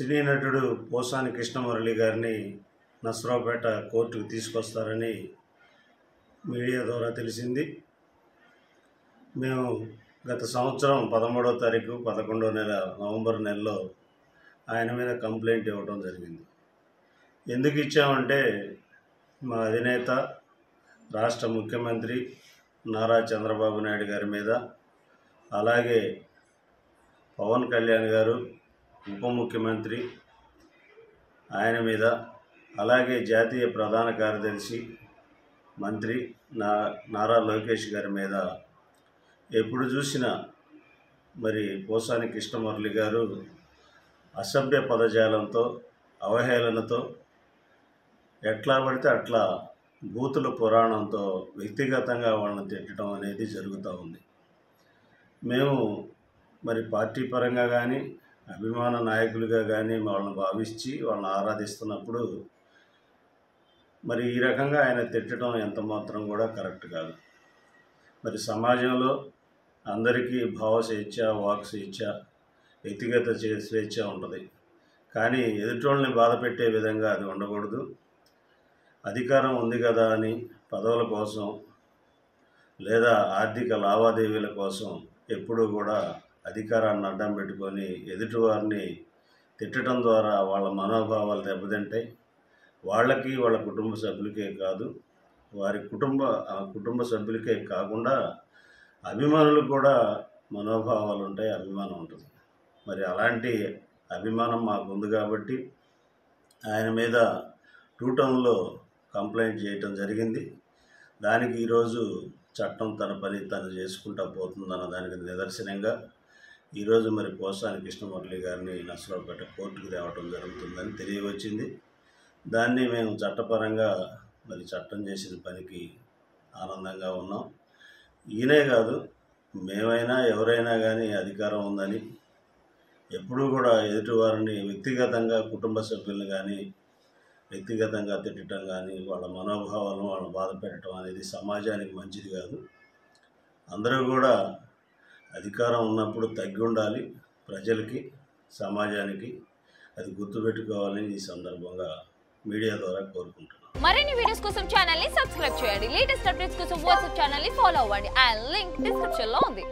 సినీ నటుడు పోసాని కృష్ణమురళి గారిని నసరావుపేట కోర్టుకు తీసుకొస్తారని మీడియా ద్వారా తెలిసింది. మేము గత సంవత్సరం 13వ తారీఖు 11వ నెల నవంబర్ నెలలో ఆయన మీద కంప్లైంట్ ఇవ్వడం జరిగింది. ఎందుకు ఇచ్చామంటే మా అధినేత రాష్ట్ర ముఖ్యమంత్రి నారా చంద్రబాబు నాయుడు గారి మీద, అలాగే పవన్ కళ్యాణ్ గారు ఉప ముఖ్యమంత్రి ఆయన మీద, అలాగే జాతీయ ప్రధాన కార్యదర్శి మంత్రి నారా లోకేష్ గారి మీద ఎప్పుడు చూసినా మరి పోసాని కృష్ణమురళి గారు అసభ్య పదజాలంతో, అవహేళనతో, ఎట్లా పడితే అట్లా బూతుల పురాణంతో వ్యక్తిగతంగా వాళ్ళని తిట్టడం అనేది జరుగుతూ ఉంది. మేము మరి పార్టీ పరంగా కానీ, అభిమాన నాయకులుగా కానీ వాళ్ళని భావించి వాళ్ళని ఆరాధిస్తున్నప్పుడు మరి ఈ రకంగా ఆయన తిట్టడం ఎంత మాత్రం కూడా కరెక్ట్ కాదు. మరి సమాజంలో అందరికీ భావ స్వేచ్ఛ, వాక్ స్వేచ్ఛ, వ్యక్తిగత స్వేచ్ఛ ఉంటుంది. కానీ ఎదుటోళ్ళని బాధ పెట్టే విధంగా అది ఉండకూడదు. అధికారం ఉంది కదా అని పదవుల కోసం లేదా ఆర్థిక లావాదేవీల కోసం ఎప్పుడూ కూడా అధికారాన్ని అడ్డం పెట్టుకొని ఎదుటివారిని తిట్టడం ద్వారా వాళ్ళ మనోభావాలు దెబ్బతింటాయి. వాళ్ళకి, వాళ్ళ కుటుంబ సభ్యులకే కాదు, వారి కుటుంబ సభ్యులకే కాకుండా అభిమానులకు కూడా మనోభావాలు ఉంటాయి, అభిమానం ఉంటుంది. మరి అలాంటి అభిమానం మాకు ఉంది కాబట్టి ఆయన మీద 2 టౌన్లో కంప్లైంట్ చేయటం జరిగింది. దానికి ఈరోజు చట్టం తన పని తను చేసుకుంటూ పోతుందన్న దానికి నిదర్శనంగా ఈరోజు మరి పోసాని కృష్ణమురళి గారిని నసరావుపేట కోర్టుకు తేవటం జరుగుతుందని తెలియవచ్చింది. దాన్ని మేము చట్టపరంగా మరి చట్టం చేసిన పనికి ఆనందంగా ఉన్నాం. ఈయనే కాదు, మేమైనా ఎవరైనా కానీ అధికారం ఉందని ఎప్పుడూ కూడా ఎదుటివారిని వ్యక్తిగతంగా, కుటుంబ సభ్యులను కానీ వ్యక్తిగతంగా తిట్టడం కానీ, వాళ్ళ మనోభావాలను వాళ్ళని బాధ పెట్టడం అనేది సమాజానికి మంచిది కాదు. అందరూ కూడా అధికారం ఉన్నప్పుడు తగ్గి ఉండాలి. ప్రజలకి, సమాజానికి అది గుర్తుపెట్టుకోవాలని ఈ సందర్భంగా మీడియా ద్వారా కోరుకుంటున్నాను. మరిన్ని వీడియోస్ కోసం ఛానల్ ని సబ్స్క్రైబ్ చేయండి. లేటెస్ట్ అప్డేట్స్ కోసం వాట్సాప్ ఛానల్ ని ఫాలో అవ్వండి. ఆ లింక్ డిస్క్రిప్షన్ లో ఉంది.